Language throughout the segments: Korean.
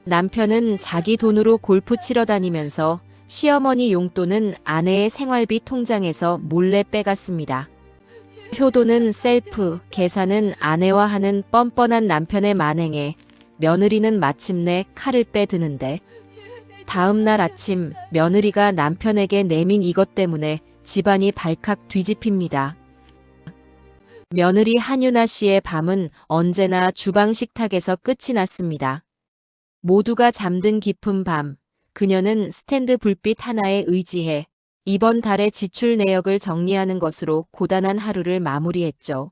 남편은 자기 돈으로 골프 치러 다니면서 시어머니 용돈은 아내의 생활비 통장에서 몰래 빼갔습니다. 효도는 셀프, 계산은 아내와 하는 뻔뻔한 남편의 만행에 며느리는 마침내 칼을 빼드는데, 다음 날 아침 며느리가 남편에게 내민 이것 때문에 집안이 발칵 뒤집힙니다. 며느리 한유나 씨의 밤은 언제나 주방 식탁에서 끝이 났습니다. 모두가 잠든 깊은 밤, 그녀는 스탠드 불빛 하나에 의지해 이번 달의 지출 내역을 정리하는 것으로 고단한 하루를 마무리했죠.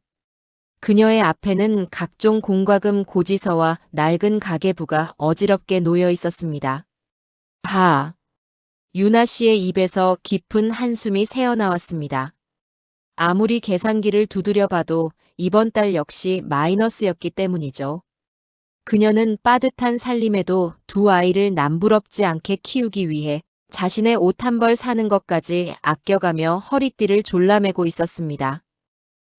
그녀의 앞에는 각종 공과금 고지서와 낡은 가계부가 어지럽게 놓여 있었습니다. 유나 씨의 입에서 깊은 한숨이 새어나왔습니다. 아무리 계산기를 두드려봐도 이번 달 역시 마이너스였기 때문이죠. 그녀는 빠듯한 살림에도 두 아이를 남부럽지 않게 키우기 위해 자신의 옷 한 벌 사는 것까지 아껴가며 허리띠를 졸라매고 있었습니다.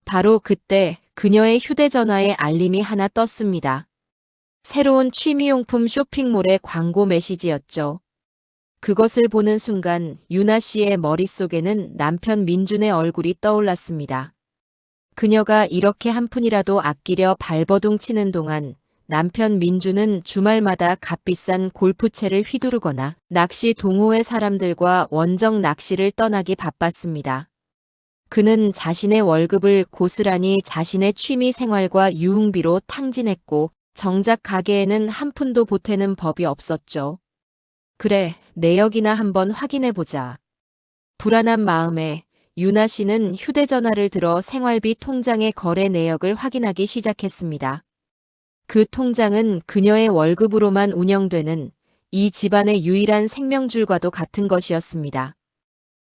바로 그때 그녀의 휴대전화에 알림이 하나 떴습니다. 새로운 취미용품 쇼핑몰의 광고 메시지였죠. 그것을 보는 순간 유나 씨의 머릿속에는 남편 민준의 얼굴이 떠올랐습니다. 그녀가 이렇게 한 푼이라도 아끼려 발버둥 치는 동안 남편 민준은 주말마다 값비싼 골프채를 휘두르거나 낚시 동호회 사람들과 원정 낚시를 떠나기 바빴습니다. 그는 자신의 월급을 고스란히 자신의 취미 생활과 유흥비로 탕진했고 정작 가게에는 한 푼도 보태는 법이 없었죠. 그래, 내역이나 한번 확인해보자. 불안한 마음에 유나 씨는 휴대전화를 들어 생활비 통장의 거래 내역을 확인하기 시작했습니다. 그 통장은 그녀의 월급으로만 운영되는 이 집안의 유일한 생명줄과도 같은 것이었습니다.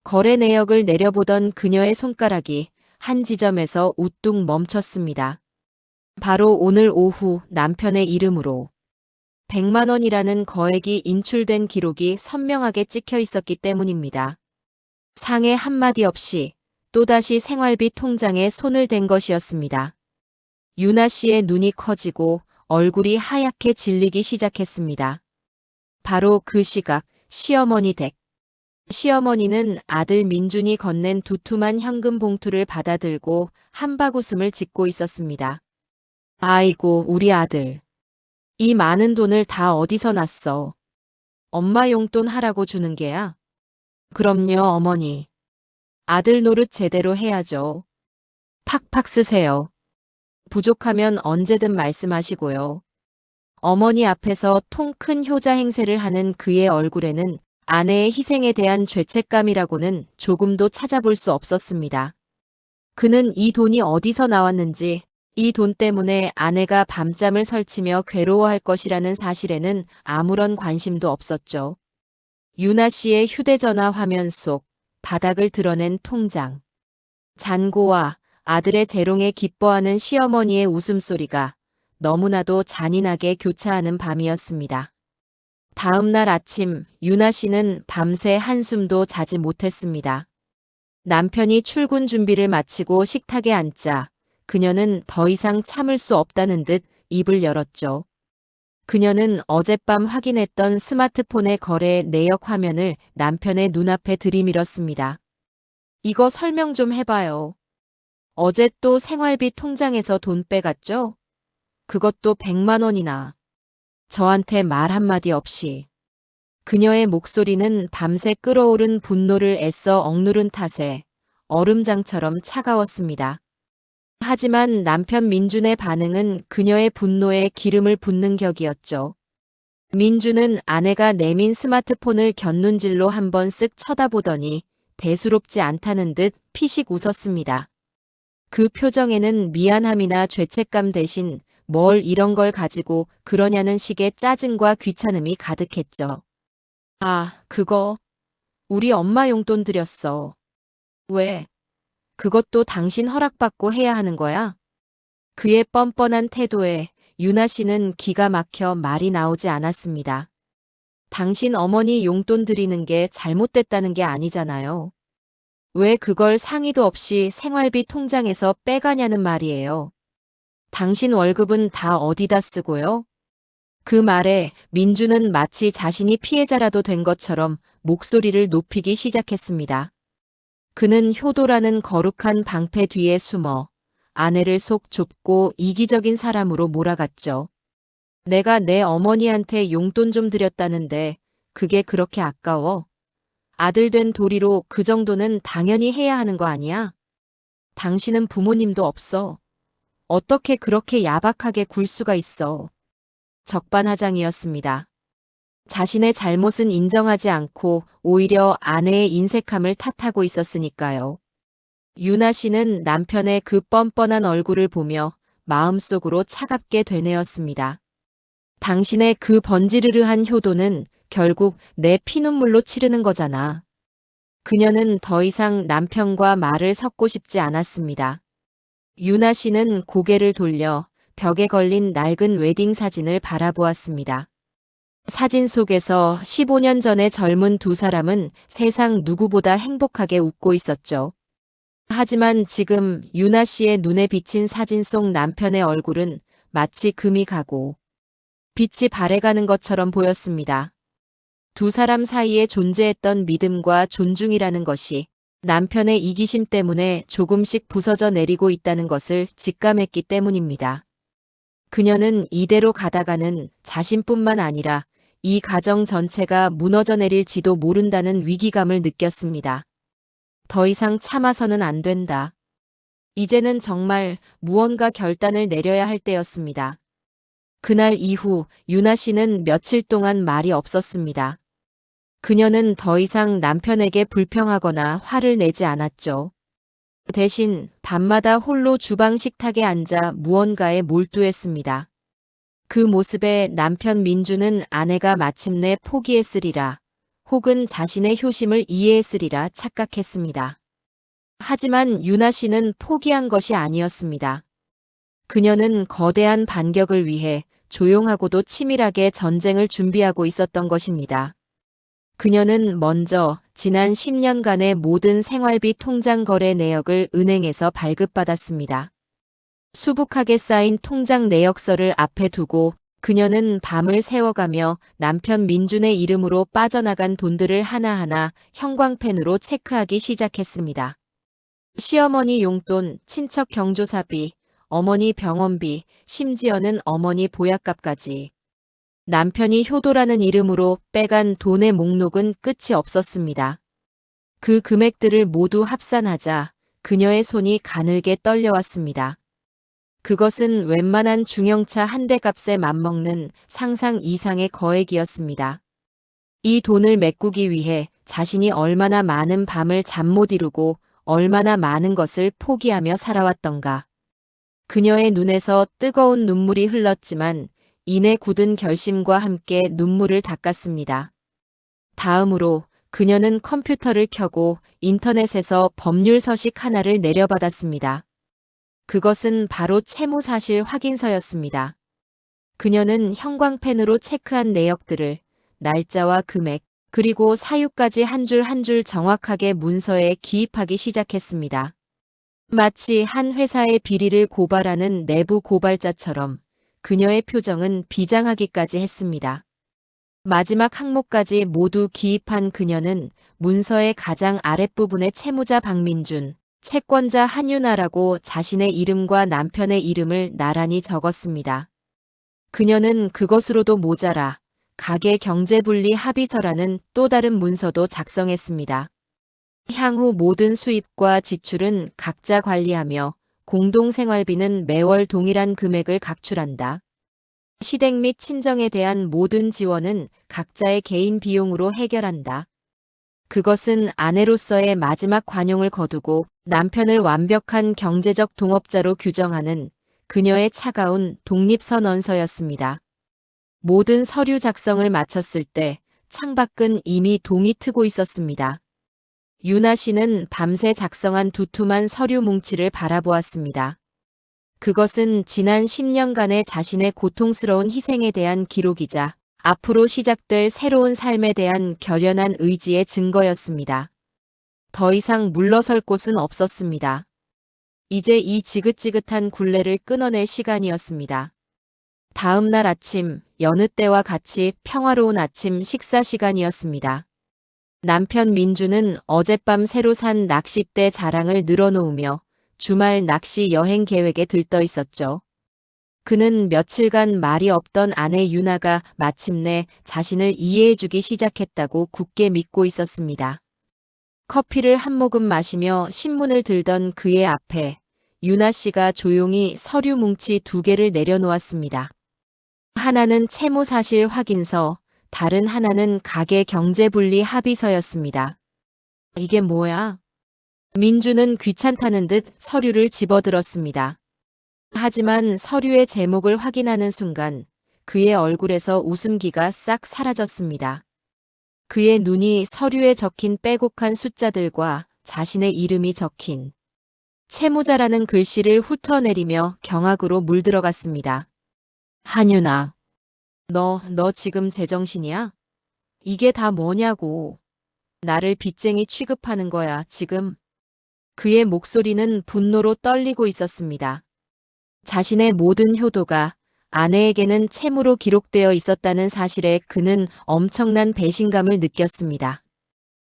거래 내역을 내려보던 그녀의 손가락이 한 지점에서 우뚝 멈췄습니다. 바로 오늘 오후 남편의 이름으로 100만 원이라는 거액이 인출된 기록이 선명하게 찍혀 있었기 때문입니다. 상해 한마디 없이 또다시 생활비 통장에 손을 댄 것이었습니다. 유나 씨의 눈이 커지고 얼굴이 하얗게 질리기 시작했습니다. 바로 그 시각 시어머니 댁. 시어머니는 아들 민준이 건넨 두툼한 현금 봉투를 받아들고 한바구음을 짓고 있었습니다. 아이고, 우리 아들. 이 많은 돈을 다 어디서 났어? 엄마 용돈 하라고 주는 게야? 그럼요, 어머니. 아들 노릇 제대로 해야죠. 팍팍 쓰세요. 부족하면 언제든 말씀하시고요. 어머니 앞에서 통 큰 효자 행세를 하는 그의 얼굴에는 아내의 희생에 대한 죄책감이라고는 조금도 찾아볼 수 없었습니다. 그는 이 돈이 어디서 나왔는지, 이 돈 때문에 아내가 밤잠을 설치며 괴로워할 것이라는 사실에는 아무런 관심도 없었죠. 유나 씨의 휴대전화 화면 속 바닥을 드러낸 통장. 잔고와 아들의 재롱에 기뻐하는 시어머니의 웃음소리가 너무나도 잔인하게 교차하는 밤이었습니다. 다음 날 아침 유나 씨는 밤새 한숨도 자지 못했습니다. 남편이 출근 준비를 마치고 식탁에 앉자 그녀는 더 이상 참을 수 없다는 듯 입을 열었죠. 그녀는 어젯밤 확인했던 스마트폰의 거래 내역 화면을 남편의 눈앞에 들이밀었습니다. 이거 설명 좀 해봐요. 어제 또 생활비 통장에서 돈 빼갔죠? 그것도 100만 원이나. 저한테 말 한마디 없이. 그녀의 목소리는 밤새 끓어오른 분노를 애써 억누른 탓에 얼음장처럼 차가웠습니다. 하지만 남편 민준의 반응은 그녀의 분노에 기름을 붓는 격이었죠. 민준은 아내가 내민 스마트폰을 곁눈질로 한번 쓱 쳐다보더니 대수롭지 않다는 듯 피식 웃었습니다. 그 표정에는 미안함이나 죄책감 대신 뭘 이런 걸 가지고 그러냐는 식의 짜증과 귀찮음이 가득했죠. 아, 그거 우리 엄마 용돈 드렸어. 왜? 그것도 당신 허락받고 해야 하는 거야? 그의 뻔뻔한 태도에 유나 씨는 기가 막혀 말이 나오지 않았습니다. 당신 어머니 용돈 드리는 게 잘못됐다는 게 아니잖아요. 왜 그걸 상의도 없이 생활비 통장에서 빼가냐는 말이에요. 당신 월급은 다 어디다 쓰고요? 그 말에 민주는 마치 자신이 피해자라도 된 것처럼 목소리를 높이기 시작했습니다. 그는 효도라는 거룩한 방패 뒤에 숨어 아내를 속 좁고 이기적인 사람으로 몰아갔죠. 내가 내 어머니한테 용돈 좀 드렸다는데 그게 그렇게 아까워? 아들 된 도리로 그 정도는 당연히 해야 하는 거 아니야? 당신은 부모님도 없어. 어떻게 그렇게 야박하게 굴 수가 있어? 적반하장이었습니다. 자신의 잘못은 인정하지 않고 오히려 아내의 인색함을 탓하고 있었으니까요. 유나 씨는 남편의 그 뻔뻔한 얼굴을 보며 마음속으로 차갑게 되뇌었습니다. 당신의 그 번지르르한 효도는 결국 내 피눈물로 치르는 거잖아. 그녀는 더 이상 남편과 말을 섞고 싶지 않았습니다. 유나 씨는 고개를 돌려 벽에 걸린 낡은 웨딩 사진을 바라보았습니다. 사진 속에서 15년 전의 젊은 두 사람은 세상 누구보다 행복하게 웃고 있었죠. 하지만 지금 유나 씨의 눈에 비친 사진 속 남편의 얼굴은 마치 금이 가고 빛이 발해가는 것처럼 보였습니다. 두 사람 사이에 존재했던 믿음과 존중이라는 것이 남편의 이기심 때문에 조금씩 부서져 내리고 있다는 것을 직감했기 때문입니다. 그녀는 이대로 가다가는 자신뿐만 아니라 이 가정 전체가 무너져 내릴지도 모른다는 위기감을 느꼈습니다. 더 이상 참아서는 안 된다. 이제는 정말 무언가 결단을 내려야 할 때였습니다. 그날 이후 유나 씨는 며칠 동안 말이 없었습니다. 그녀는 더 이상 남편에게 불평하거나 화를 내지 않았죠. 대신 밤마다 홀로 주방 식탁에 앉아 무언가에 몰두했습니다. 그 모습에 남편 민주는 아내가 마침내 포기했으리라, 혹은 자신의 효심을 이해했으리라 착각했습니다. 하지만 유나 씨는 포기한 것이 아니었습니다. 그녀는 거대한 반격을 위해 조용하고도 치밀하게 전쟁을 준비하고 있었던 것입니다. 그녀는 먼저 지난 10년간의 모든 생활비 통장 거래 내역을 은행에서 발급받았습니다. 수북하게 쌓인 통장 내역서를 앞에 두고 그녀는 밤을 새워가며 남편 민준의 이름으로 빠져나간 돈들을 하나하나 형광펜으로 체크하기 시작했습니다. 시어머니 용돈, 친척 경조사비, 어머니 병원비, 심지어는 어머니 보약값까지. 남편이 효도라는 이름으로 빼간 돈의 목록은 끝이 없었습니다. 그 금액들을 모두 합산하자 그녀의 손이 가늘게 떨려왔습니다. 그것은 웬만한 중형차 한 대 값에 맞먹는 상상 이상의 거액이었습니다. 이 돈을 메꾸기 위해 자신이 얼마나 많은 밤을 잠 못 이루고 얼마나 많은 것을 포기하며 살아왔던가. 그녀의 눈에서 뜨거운 눈물이 흘렀지만 이내 굳은 결심과 함께 눈물을 닦았습니다. 다음으로 그녀는 컴퓨터를 켜고 인터넷에서 법률 서식 하나를 내려받았습니다. 그것은 바로 채무사실 확인서였습니다. 그녀는 형광펜으로 체크한 내역들을 날짜와 금액, 그리고 사유까지 한 줄 한 줄 정확하게 문서에 기입하기 시작했습니다. 마치 한 회사의 비리를 고발하는 내부 고발자처럼 그녀의 표정은 비장하기까지 했습니다. 마지막 항목까지 모두 기입한 그녀는 문서의 가장 아랫부분에 채무자 박민준, 채권자 한유나라고 자신의 이름과 남편의 이름을 나란히 적었습니다. 그녀는 그것으로도 모자라 가계 경제분리 합의서라는 또 다른 문서도 작성했습니다. 향후 모든 수입과 지출은 각자 관리하며 공동생활비는 매월 동일한 금액을 각출한다. 시댁 및 친정에 대한 모든 지원은 각자의 개인 비용으로 해결한다. 그것은 아내로서의 마지막 관용을 거두고 남편을 완벽한 경제적 동업자로 규정하는 그녀의 차가운 독립선언서였습니다. 모든 서류 작성을 마쳤을 때 창밖은 이미 동이 트고 있었습니다. 유나 씨는 밤새 작성한 두툼한 서류 뭉치를 바라보았습니다. 그것은 지난 10년간의 자신의 고통스러운 희생에 대한 기록이자 앞으로 시작될 새로운 삶에 대한 결연한 의지의 증거였습니다. 더 이상 물러설 곳은 없었습니다. 이제 이 지긋지긋한 굴레를 끊어낼 시간이었습니다. 다음 날 아침, 여느 때와 같이 평화로운 아침 식사 시간이었습니다. 남편 민주는 어젯밤 새로 산 낚싯대 자랑을 늘어놓으며 주말 낚시 여행 계획에 들떠 있었죠. 그는 며칠간 말이 없던 아내 유나가 마침내 자신을 이해해주기 시작했다고 굳게 믿고 있었습니다. 커피를 한 모금 마시며 신문을 들던 그의 앞에 유나 씨가 조용히 서류 뭉치 2개를 내려놓았습니다. 하나는 채무사실 확인서, 다른 하나는 가계 경제분리 합의서였습니다. 이게 뭐야? 민주는 귀찮다는 듯 서류를 집어들었습니다. 하지만 서류의 제목을 확인하는 순간 그의 얼굴에서 웃음기가 싹 사라졌습니다. 그의 눈이 서류에 적힌 빼곡한 숫자들과 자신의 이름이 적힌 채무자라는 글씨를 훑어내리며 경악으로 물들어갔습니다. 한유나, 너 지금 제정신이야? 이게 다 뭐냐고. 나를 빚쟁이 취급하는 거야, 지금. 그의 목소리는 분노로 떨리고 있었습니다. 자신의 모든 효도가 아내에게는 채무로 기록되어 있었다는 사실에 그는 엄청난 배신감을 느꼈습니다.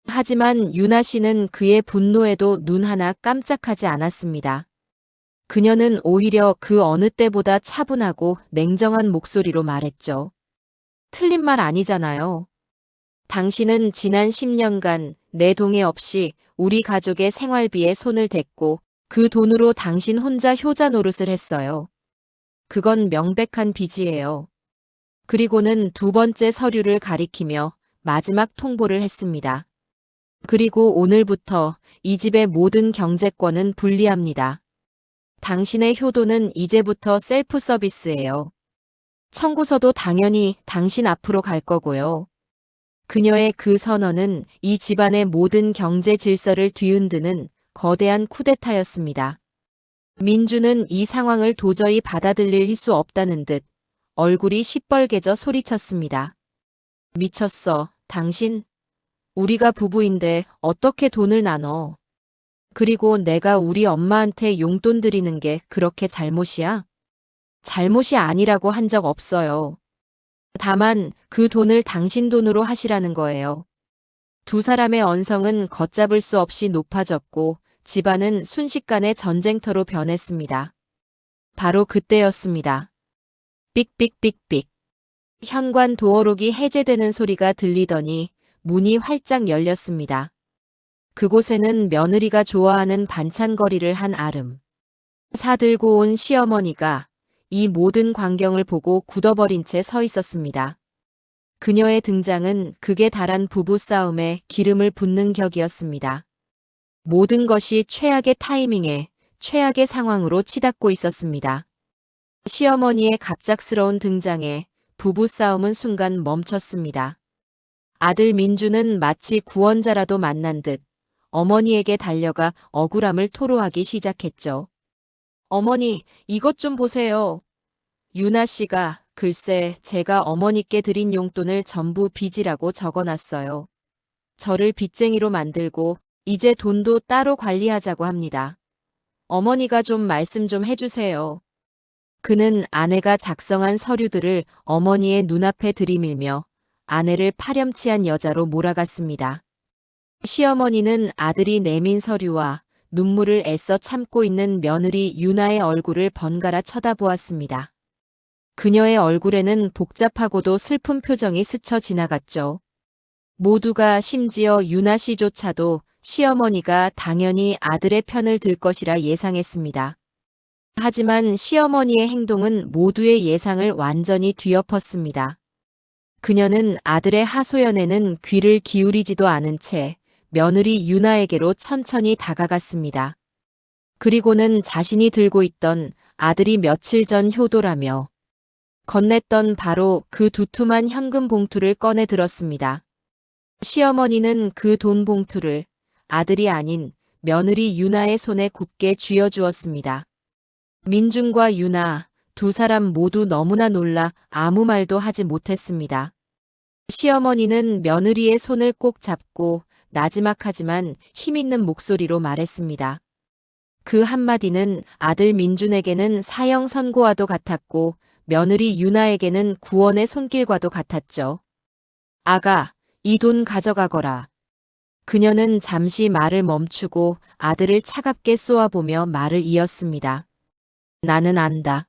하지만 유나 씨는 그의 분노에도 눈 하나 깜짝하지 않았습니다. 그녀는 오히려 그 어느 때보다 차분하고 냉정한 목소리로 말했죠. 틀린 말 아니잖아요. 당신은 지난 10년간 내 동의 없이 우리 가족의 생활비에 손을 댔고 그 돈으로 당신 혼자 효자 노릇을 했어요. 그건 명백한 빚이에요. 그리고는 2번째 서류를 가리키며 마지막 통보를 했습니다. 그리고 오늘부터 이 집의 모든 경제권은 분리합니다. 당신의 효도는 이제부터 셀프 서비스예요. 청구서도 당연히 당신 앞으로 갈 거고요. 그녀의 그 선언은 이 집안의 모든 경제 질서를 뒤흔드는 거대한 쿠데타였습니다. 민주는 이 상황을 도저히 받아들일 수 없다는 듯 얼굴이 시뻘개져 소리쳤습니다. 미쳤어, 당신? 우리가 부부인데 어떻게 돈을 나눠? 그리고 내가 우리 엄마한테 용돈 드리는 게 그렇게 잘못이야? 잘못이 아니라고 한 적 없어요. 다만 그 돈을 당신 돈으로 하시라는 거예요. 2사람의 언성은 걷잡을 수 없이 높아졌고 집안은 순식간에 전쟁터로 변했습니다. 바로 그때였습니다. 삑삑삑삑. 현관 도어록이 해제되는 소리가 들리더니 문이 활짝 열렸습니다. 그곳에는 며느리가 좋아하는 반찬거리를 한 아름 사들고 온 시어머니가 이 모든 광경을 보고 굳어버린 채 서 있었습니다. 그녀의 등장은 극에 달한 부부싸움에 기름을 붓는 격이었습니다. 모든 것이 최악의 타이밍에 최악의 상황으로 치닫고 있었습니다. 시어머니의 갑작스러운 등장에 부부싸움은 순간 멈췄습니다. 아들 민주는 마치 구원자라도 만난 듯 어머니에게 달려가 억울함을 토로하기 시작했죠. 어머니, 이것 좀 보세요. 유나 씨가 글쎄 제가 어머니께 드린 용돈을 전부 빚이라고 적어놨어요. 저를 빚쟁이로 만들고 이제 돈도 따로 관리하자고 합니다. 어머니가 좀 말씀 좀 해주세요. 그는 아내가 작성한 서류들을 어머니의 눈앞에 들이밀며 아내를 파렴치한 여자로 몰아갔습니다. 시어머니는 아들이 내민 서류와 눈물을 애써 참고 있는 며느리 유나의 얼굴을 번갈아 쳐다보았습니다. 그녀의 얼굴에는 복잡하고도 슬픈 표정이 스쳐 지나갔죠. 모두가 심지어 유나 씨조차도 시어머니가 당연히 아들의 편을 들 것이라 예상했습니다. 하지만 시어머니의 행동은 모두의 예상을 완전히 뒤엎었습니다. 그녀는 아들의 하소연에는 귀를 기울이지도 않은 채 며느리 유나에게로 천천히 다가갔습니다. 그리고는 자신이 들고 있던 아들이 며칠 전 효도라며 건넸던 바로 그 두툼한 현금 봉투를 꺼내 들었습니다. 시어머니는 그 돈 봉투를 아들이 아닌 며느리 유나의 손에 굳게 쥐어주었습니다. 민준과 유나 2사람 모두 너무나 놀라 아무 말도 하지 못했습니다. 시어머니는 며느리의 손을 꼭 잡고 나지막하지만 힘있는 목소리로 말했습니다. 그 한마디는 아들 민준에게는 사형 선고와도 같았고 며느리 유나에게는 구원의 손길과도 같았죠. 아가, 이 돈 가져가거라. 그녀는 잠시 말을 멈추고 아들을 차갑게 쏘아보며 말을 이었습니다. 나는 안다.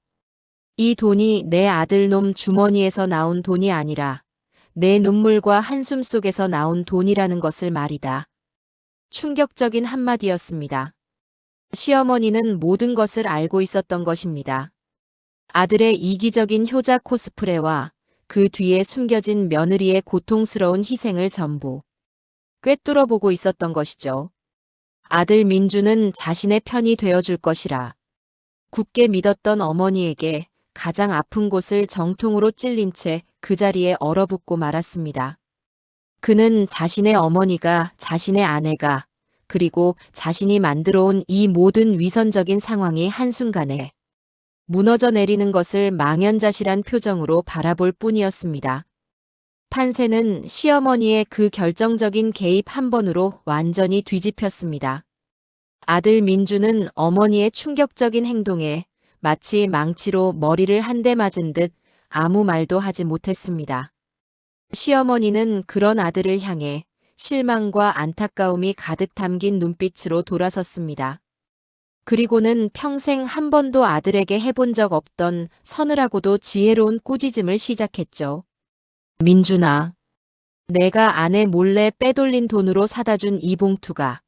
이 돈이 내 아들놈 주머니에서 나온 돈이 아니라 내 눈물과 한숨 속에서 나온 돈이라는 것을 말이다. 충격적인 한마디였습니다. 시어머니는 모든 것을 알고 있었던 것입니다. 아들의 이기적인 효자 코스프레와 그 뒤에 숨겨진 며느리의 고통스러운 희생을 전부 꿰뚫어 보고 있었던 것이죠. 아들 민주는 자신의 편이 되어줄 것이라 굳게 믿었던 어머니에게 가장 아픈 곳을 정통으로 찔린 채 그 자리에 얼어붙고 말았습니다. 그는 자신의 어머니가, 자신의 아내가, 그리고 자신이 만들어온 이 모든 위선적인 상황이 한순간에 무너져 내리는 것을 망연자실한 표정으로 바라볼 뿐이었습니다. 판세는 시어머니의 그 결정적인 개입 한 번으로 완전히 뒤집혔습니다. 아들 민주는 어머니의 충격적인 행동에 마치 망치로 머리를 한 대 맞은 듯 아무 말도 하지 못했습니다. 시어머니는 그런 아들을 향해 실망과 안타까움이 가득 담긴 눈빛으로 돌아섰습니다. 그리고는 평생 한 번도 아들에게 해본 적 없던 서늘하고도 지혜로운 꾸짖음을 시작했죠. 민준아, 내가 아내 몰래 빼돌린 돈으로 사다 준 이 봉투가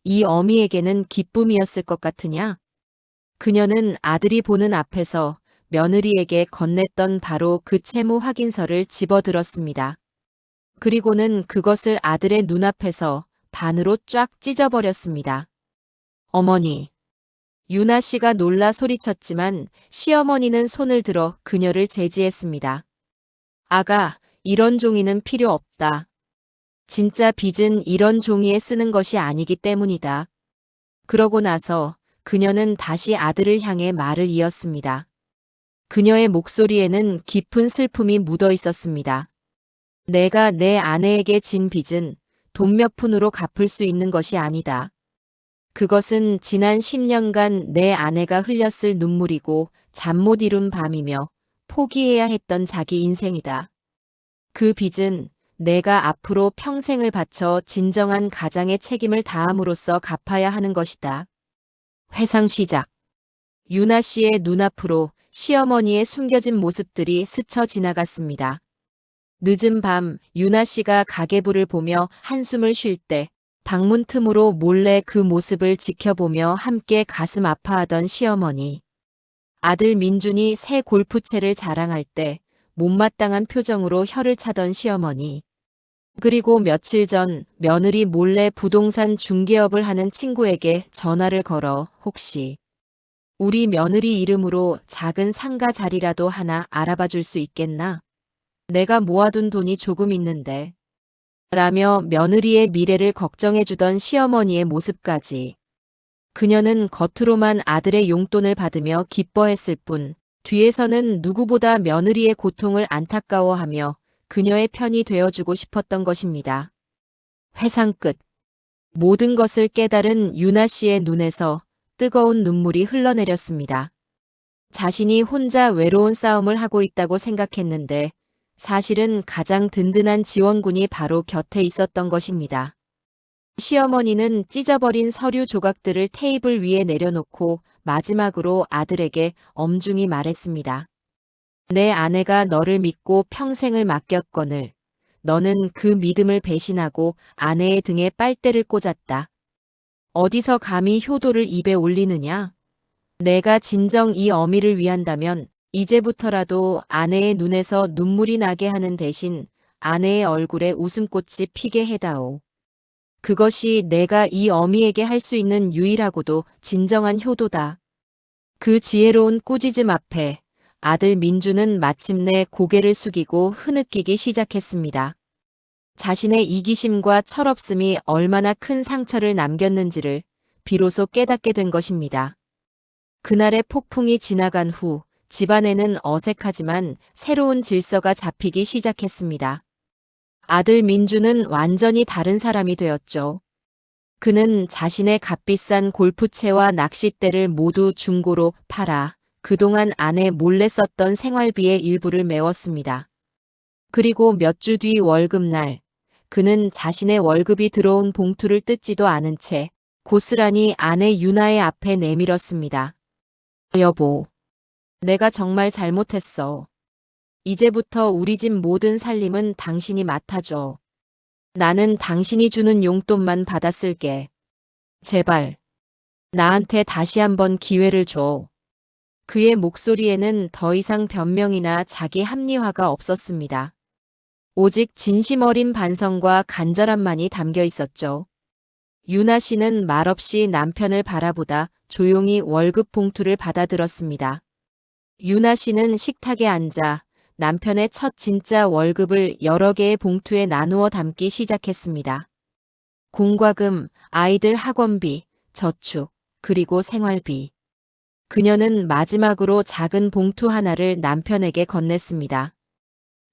이 어미에게는 기쁨이었을 것 같으냐? 그녀는 아들이 보는 앞에서 며느리에게 건넸던 바로 그 채무 확인서를 집어들었습니다. 그리고는 그것을 아들의 눈앞에서 반으로 쫙 찢어버렸습니다. 어머니. 유나 씨가 놀라 소리쳤지만 시어머니는 손을 들어 그녀를 제지했습니다. 아가, 이런 종이는 필요 없다. 진짜 빚은 이런 종이에 쓰는 것이 아니기 때문이다. 그러고 나서 그녀는 다시 아들을 향해 말을 이었습니다. 그녀의 목소리에는 깊은 슬픔이 묻어 있었습니다. 내가 내 아내에게 진 빚은 돈 몇 푼으로 갚을 수 있는 것이 아니다. 그것은 지난 10년간 내 아내가 흘렸을 눈물이고 잠 못 이룬 밤이며 포기해야 했던 자기 인생이다. 그 빚은 내가 앞으로 평생을 바쳐 진정한 가장의 책임을 다함으로써 갚아야 하는 것이다. 회상 시작. 유나 씨의 눈앞으로 시어머니의 숨겨진 모습들이 스쳐 지나갔습니다. 늦은 밤 유나 씨가 가계부를 보며 한숨을 쉴 때 방문 틈으로 몰래 그 모습을 지켜보며 함께 가슴 아파하던 시어머니. 아들 민준이 새 골프채를 자랑할 때 못마땅한 표정으로 혀를 차던 시어머니. 그리고 며칠 전 며느리 몰래 부동산 중개업을 하는 친구에게 전화를 걸어 혹시 우리 며느리 이름으로 작은 상가 자리라도 하나 알아봐 줄 수 있겠나? 내가 모아둔 돈이 조금 있는데. 라며 며느리의 미래를 걱정해주던 시어머니의 모습까지. 그녀는 겉으로만 아들의 용돈을 받으며 기뻐했을 뿐 뒤에서는 누구보다 며느리의 고통을 안타까워하며 그녀의 편이 되어주고 싶었던 것입니다. 회상 끝. 모든 것을 깨달은 유나 씨의 눈에서 뜨거운 눈물이 흘러내렸습니다. 자신이 혼자 외로운 싸움을 하고 있다고 생각했는데 사실은 가장 든든한 지원군이 바로 곁에 있었던 것입니다. 시어머니는 찢어버린 서류 조각들을 테이블 위에 내려놓고 마지막으로 아들에게 엄중히 말했습니다. 내 아내가 너를 믿고 평생을 맡겼거늘 너는 그 믿음을 배신하고 아내의 등에 빨대를 꽂았다. 어디서 감히 효도를 입에 올리느냐? 내가 진정 이 어미를 위한다면 이제부터라도 아내의 눈에서 눈물이 나게 하는 대신 아내의 얼굴에 웃음꽃이 피게 해다오. 그것이 내가 이 어미에게 할 수 있는 유일하고도 진정한 효도다. 그 지혜로운 꾸짖음 앞에 아들 민주는 마침내 고개를 숙이고 흐느끼기 시작했습니다. 자신의 이기심과 철없음이 얼마나 큰 상처를 남겼는지를 비로소 깨닫게 된 것입니다. 그날의 폭풍이 지나간 후 집안에는 어색하지만 새로운 질서가 잡히기 시작했습니다. 아들 민주는 완전히 다른 사람이 되었죠. 그는 자신의 값비싼 골프채와 낚싯대를 모두 중고로 팔아 그동안 아내 몰래 썼던 생활비의 일부를 메웠습니다. 그리고 몇 주 뒤 월급날, 그는 자신의 월급이 들어온 봉투를 뜯지도 않은 채 고스란히 아내 유나의 앞에 내밀었습니다. 여보, 내가 정말 잘못했어. 이제부터 우리 집 모든 살림은 당신이 맡아줘. 나는 당신이 주는 용돈만 받아 쓸게. 제발, 나한테 다시 한번 기회를 줘. 그의 목소리에는 더 이상 변명이나 자기 합리화가 없었습니다. 오직 진심 어린 반성과 간절함만이 담겨 있었죠. 유나 씨는 말없이 남편을 바라보다 조용히 월급 봉투를 받아들었습니다. 유나 씨는 식탁에 앉아 남편의 첫 진짜 월급을 여러 개의 봉투에 나누어 담기 시작했습니다. 공과금, 아이들 학원비, 저축, 그리고 생활비. 그녀는 마지막으로 작은 봉투 하나를 남편에게 건넸습니다.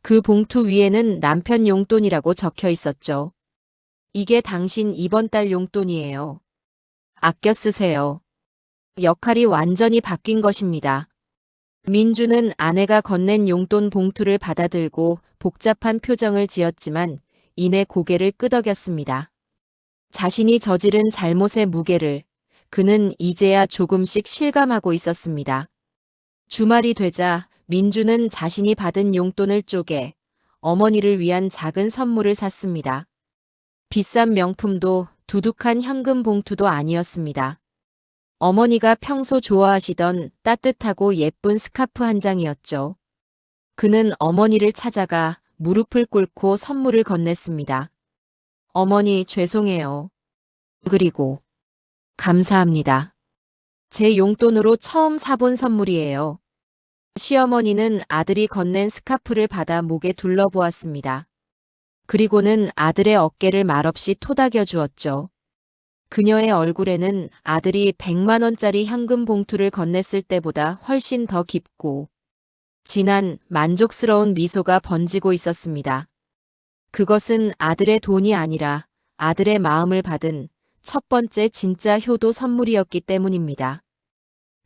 그 봉투 위에는 남편 용돈이라고 적혀 있었죠. 이게 당신 이번 달 용돈이에요. 아껴 쓰세요. 역할이 완전히 바뀐 것입니다. 민주는 아내가 건넨 용돈 봉투를 받아들고 복잡한 표정을 지었지만 이내 고개를 끄덕였습니다. 자신이 저지른 잘못의 무게를 그는 이제야 조금씩 실감하고 있었습니다. 주말이 되자 민주는 자신이 받은 용돈을 쪼개 어머니를 위한 작은 선물을 샀습니다. 비싼 명품도 두둑한 현금 봉투도 아니었습니다. 어머니가 평소 좋아하시던 따뜻하고 예쁜 스카프 한 장이었죠. 그는 어머니를 찾아가 무릎을 꿇고 선물을 건넸습니다. 어머니 죄송해요. 그리고 감사합니다. 제 용돈으로 처음 사본 선물이에요. 시어머니는 아들이 건넨 스카프를 받아 목에 둘러보았습니다. 그리고는 아들의 어깨를 말없이 토닥여 주었죠. 그녀의 얼굴에는 아들이 100만 원짜리 현금 봉투를 건넸을 때보다 훨씬 더 깊고 진한 만족스러운 미소가 번지고 있었습니다. 그것은 아들의 돈이 아니라 아들의 마음을 받은 첫 번째 진짜 효도 선물이었기 때문입니다.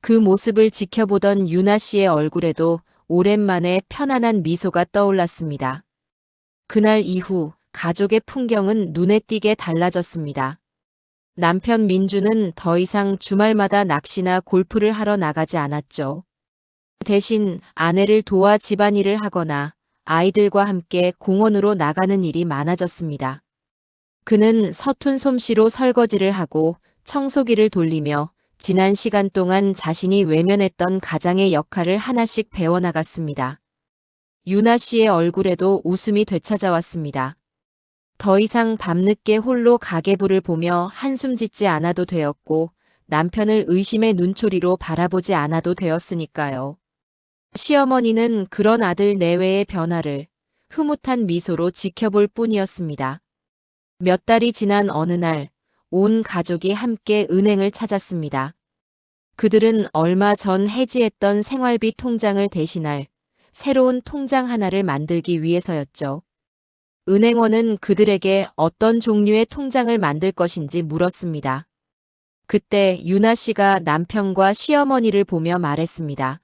그 모습을 지켜보던 유나 씨의 얼굴에도 오랜만에 편안한 미소가 떠올랐습니다. 그날 이후 가족의 풍경은 눈에 띄게 달라졌습니다. 남편 민주는 더 이상 주말마다 낚시나 골프를 하러 나가지 않았죠. 대신 아내를 도와 집안일을 하거나 아이들과 함께 공원으로 나가는 일이 많아졌습니다. 그는 서툰 솜씨로 설거지를 하고 청소기를 돌리며 지난 시간 동안 자신이 외면했던 가장의 역할을 하나씩 배워나갔습니다. 유나 씨의 얼굴에도 웃음이 되찾아왔습니다. 더 이상 밤늦게 홀로 가계부를 보며 한숨 짓지 않아도 되었고 남편을 의심의 눈초리로 바라보지 않아도 되었으니까요. 시어머니는 그런 아들 내외의 변화를 흐뭇한 미소로 지켜볼 뿐이었습니다. 몇 달이 지난 어느 날 온 가족이 함께 은행을 찾았습니다. 그들은 얼마 전 해지했던 생활비 통장을 대신할 새로운 통장 하나를 만들기 위해서였죠. 은행원은 그들에게 어떤 종류의 통장을 만들 것인지 물었습니다. 그때 유나 씨가 남편과 시어머니를 보며 말했습니다.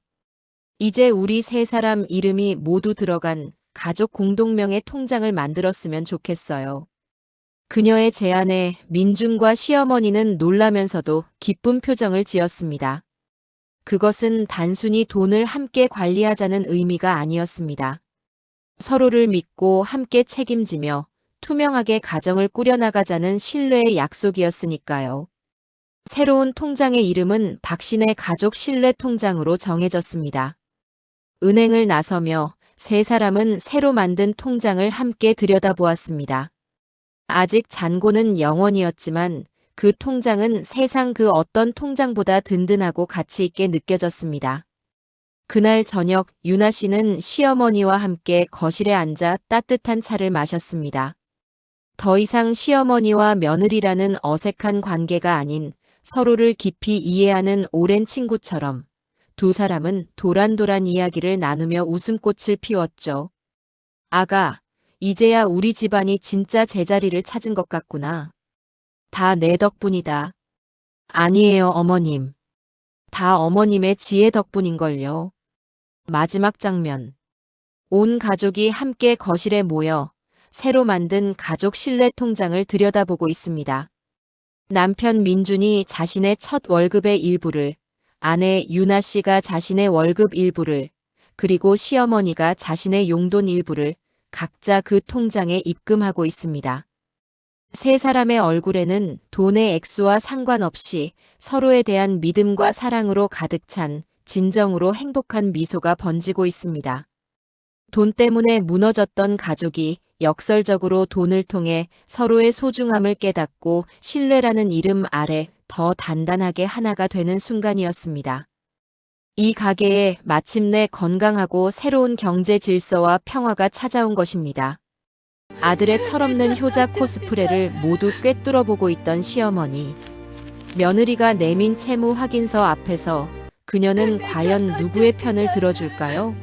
이제 우리 세 사람 이름이 모두 들어간 가족 공동명의 통장을 만들었으면 좋겠어요. 그녀의 제안에 민준과 시어머니는 놀라면서도 기쁜 표정을 지었습니다. 그것은 단순히 돈을 함께 관리하자는 의미가 아니었습니다. 서로를 믿고 함께 책임지며 투명하게 가정을 꾸려나가자는 신뢰의 약속이었으니까요. 새로운 통장의 이름은 박신의 가족 신뢰 통장으로 정해졌습니다. 은행을 나서며 세 사람은 새로 만든 통장을 함께 들여다보았습니다. 아직 잔고는 0원이었지만 그 통장은 세상 그 어떤 통장보다 든든하고 가치 있게 느껴졌습니다. 그날 저녁 유나 씨는 시어머니와 함께 거실에 앉아 따뜻한 차를 마셨습니다. 더 이상 시어머니와 며느리라는 어색한 관계가 아닌 서로를 깊이 이해하는 오랜 친구처럼 두 사람은 도란도란 이야기를 나누며 웃음꽃을 피웠죠. 아가, 이제야 우리 집안이 진짜 제자리를 찾은 것 같구나. 다 내 덕분이다. 아니에요, 어머님. 다 어머님의 지혜 덕분인걸요. 마지막 장면. 온 가족이 함께 거실에 모여 새로 만든 가족 신뢰 통장을 들여다보고 있습니다. 남편 민준이 자신의 첫 월급의 일부를, 아내 유나 씨가 자신의 월급 일부를, 그리고 시어머니가 자신의 용돈 일부를 각자 그 통장에 입금하고 있습니다. 세 사람의 얼굴에는 돈의 액수와 상관없이 서로에 대한 믿음과 사랑으로 가득 찬 진정으로 행복한 미소가 번지고 있습니다. 돈 때문에 무너졌던 가족이 역설적으로 돈을 통해 서로의 소중함을 깨닫고 신뢰라는 이름 아래 더 단단하게 하나가 되는 순간이었습니다. 이 가게에 마침내 건강하고 새로운 경제 질서와 평화가 찾아온 것입니다. 아들의 철없는 효자 코스프레를 모두 꿰뚫어 보고 있던 시어머니. 며느리가 내민 채무 확인서 앞에서 그녀는 과연 누구의 편을 들어줄까요?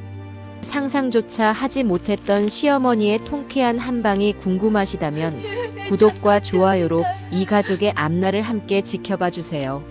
상상조차 하지 못했던 시어머니의 통쾌한 한방이 궁금하시다면 구독과 좋아요로 이 가족의 앞날을 함께 지켜봐 주세요.